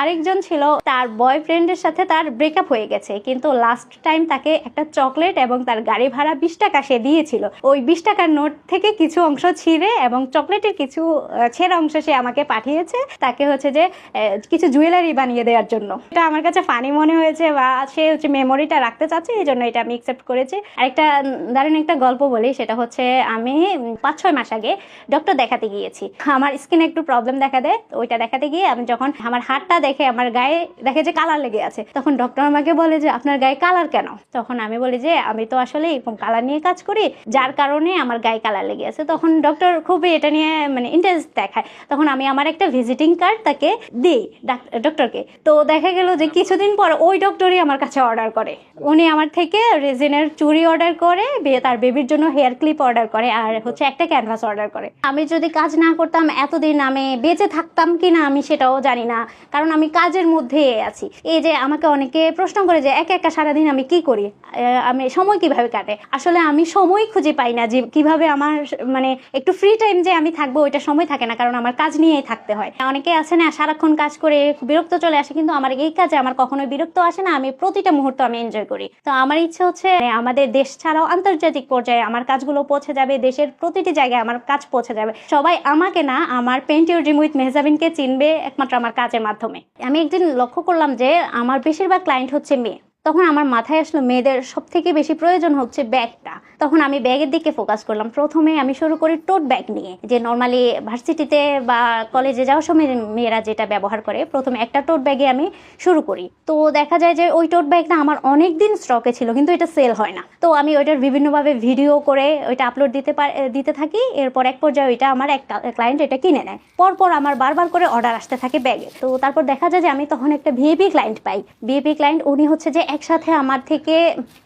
আরেকজন ছিল, তার বয়ফ্রেন্ডের সাথে তার ব্রেকআপ হয়ে গেছে, কিন্তু লাস্ট টাইম তাকে একটা চকলেট এবং তার গাড়ি ভাড়া 20 টাকা সে দিয়েছিল। ওই 20 টাকার নোট থেকে কিছু অংশ ছিঁড়ে এবং চকলেটের কিছু ছেঁড়া অংশ সে আমাকে পাঠিয়েছে, তাকে হচ্ছে যে কিছু জুয়েলারি বানিয়ে দেওয়ার জন্য। এটা আমার কাছে ফানি মনে হয়েছে, বা সে হচ্ছে মেমোরিটা রাখতে চাচ্ছে, এই জন্য এটা আমি অ্যাকসেপ্ট করেছি। আরেকটা দারুণ একটা গল্প বলি, সেটা হচ্ছে আমি 5-6 মাস আগে ডক্টর দেখাতে গিয়েছি। আমার স্কিনে একটু প্রবলেম দেখা দেয়, ওইটা দেখাতে গিয়ে আমি যখন আমার হাতটা দেখে আমার গায়ে দেখে যে কালার লেগে আছে, তখন ডক্টর আমাকে বলে যে আপনার গায়ে কালার কেন? তখন আমি বলি যে আমি তো আসলে এরকম কালার নিয়ে কাজ করি, যার কারণে আমার গায়ে কালার লেগে আছে। তখন ডক্টর খুবই এটা নিয়ে ইন্টারেস্ট দেখায়। তখন আমি আমার একটা ভিজিটিং কার্ড তাকে দিই ডক্টরকে। তো দেখা গেল যে কিছুদিন পর ওই ডক্টরই আমার কাছে অর্ডার করে। উনি আমার থেকে রেজিনের চুড়ি অর্ডার করে, তার বেবির জন্য হেয়ার ক্লিপ অর্ডার করে, আর হচ্ছে একটা ক্যানভাস অর্ডার করে। আমি যদি কাজ না করতাম এতদিন আমি বেঁচে থাকতাম কিনা আমি সেটাও জানি না, কারণ আমি কাজের মধ্যে আছি। এই যে আমাকে অনেকে প্রশ্ন করে যে একা একা সারাদিন আমি কি করি, আমি সময় কিভাবে কাটে। আসলে আমি সময় খুঁজে পাই না যে কিভাবে আমার একটু ফ্রি টাইম যে আমি থাকবো, ওইটা সময় থাকে না, কারণ আমার কাজ নিয়েই থাকতে হয়। অনেকে আছে না সারাক্ষণ কাজ করে বিরক্ত চলে আসে, কিন্তু আমার এই কাজে আমার কখনোই বিরক্ত আসে না, আমি প্রতিটা মুহূর্ত আমি এনজয় করি। তো আমার ইচ্ছে হচ্ছে আমাদের দেশ ছাড়াও আন্তর্জাতিক পর্যায়ে আমার কাজগুলো পৌঁছে যাবে, দেশের প্রতিটি জায়গায় আমার কাজ পৌঁছে যাবে। সবাই আমাকে না, আমার পেইন্ট ইউর ড্রিম উইথ মেহজাবিনকে চিনবে একমাত্র আমার কাজের মাধ্যমে। আমি একদিন লক্ষ্য করলাম যে আমার বেশিরভাগ ক্লায়েন্ট হচ্ছে মেয়ে। তখন আমার মাথায় আসলো মেয়েদের সব থেকে বেশি প্রয়োজন হচ্ছে ব্যাগটা। তখন আমি ব্যাগের দিকে ফোকাস করলাম। প্রথমে আমি শুরু করি টোট ব্যাগ নিয়ে, যে নর্মালি ভার্সিটিতে বা কলেজে যাওয়ার সময় মেয়েরা যেটা ব্যবহার করে। প্রথমে একটা টোট ব্যাগে আমি শুরু করি। তো দেখা যায় যে ওই টোট ব্যাগটা আমার অনেক দিন স্টকে ছিল, কিন্তু এটা সেল হয় না। তো আমি ওইটার বিভিন্নভাবে ভিডিও করে ওইটা আপলোড দিতে থাকি। এরপর এক পর্যায়ে ওইটা আমার এক ক্লায়েন্ট এটা কিনে নেয়। পরপর আমার বারবার করে অর্ডার আসতে থাকে ব্যাগে। তো তারপর দেখা যায় যে আমি তখন একটা ভিআইপি ক্লায়েন্ট পাই। ভিআইপি ক্লায়েন্ট উনি হচ্ছে যে একসাথে আমার থেকে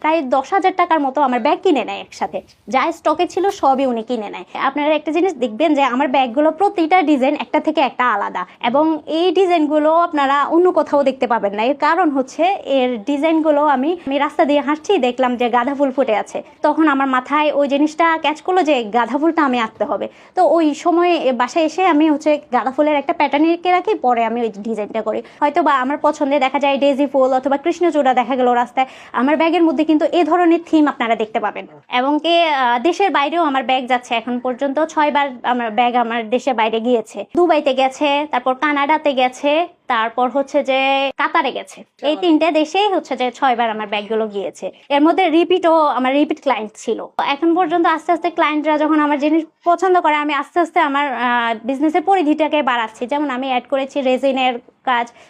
প্রায় 10,000 টাকার মতো আমার ব্যাগ কিনে নেয় একসাথে। যা স্টকে ছিল সবই উনি কিনে নেয়। আপনারা একটা জিনিস দেখবেন যে আমার ব্যাগগুলো প্রতিটা ডিজাইন একটা থেকে একটা আলাদা, এবং এই ডিজাইনগুলো আপনারা অন্য কোথাও দেখতে পাবেন না। এর কারণ হচ্ছে এর ডিজাইনগুলো আমি রাস্তা দিয়ে হাঁটছি, দেখলাম যে গাঁদা ফুল ফুটে আছে, তখন আমার মাথায় ওই জিনিসটা ক্যাচ করলো যে গাঁদা ফুলটা আমি আঁকতে হবে। তো ওই সময় বাসায় এসে আমি হচ্ছে গাঁদা ফুলের একটা প্যাটার্ন এঁকে রাখি, পরে আমি ওই ডিজাইনটা করি। হয়তো বা আমার পছন্দে দেখা যায় ডেজি ফুল অথবা কৃষ্ণচূড়া দেখা গেল রাস্তায়, আমার ব্যাগের মধ্যে কিন্তু এই ধরনের থিম আপনারা দেখতে পাবেন। এবং কি দেশের বাইরেও আমার ব্যাগ যাচ্ছে, এখন পর্যন্ত 6 বার আমার ব্যাগ আমার দেশের বাইরে গিয়েছে। দুবাইতে গেছে, তারপর কানাডাতে গেছে, তারপর হচ্ছে যে কাতারে গেছে। এই 3টে দেশেই হচ্ছে যে 6 বার আমার ব্যাগগুলো গিয়েছে। এর মধ্যে আমার রিপিট ক্লায়েন্ট ছিল। এখন পর্যন্ত আস্তে আস্তে ক্লায়েন্টরা যখন আমার জিনিস পছন্দ করে, আমি আস্তে আস্তে আমার বিজনেসের পরিধিটাকে বাড়াচ্ছি। যেমন আমি অ্যাড করেছি রেজিনের কাজ,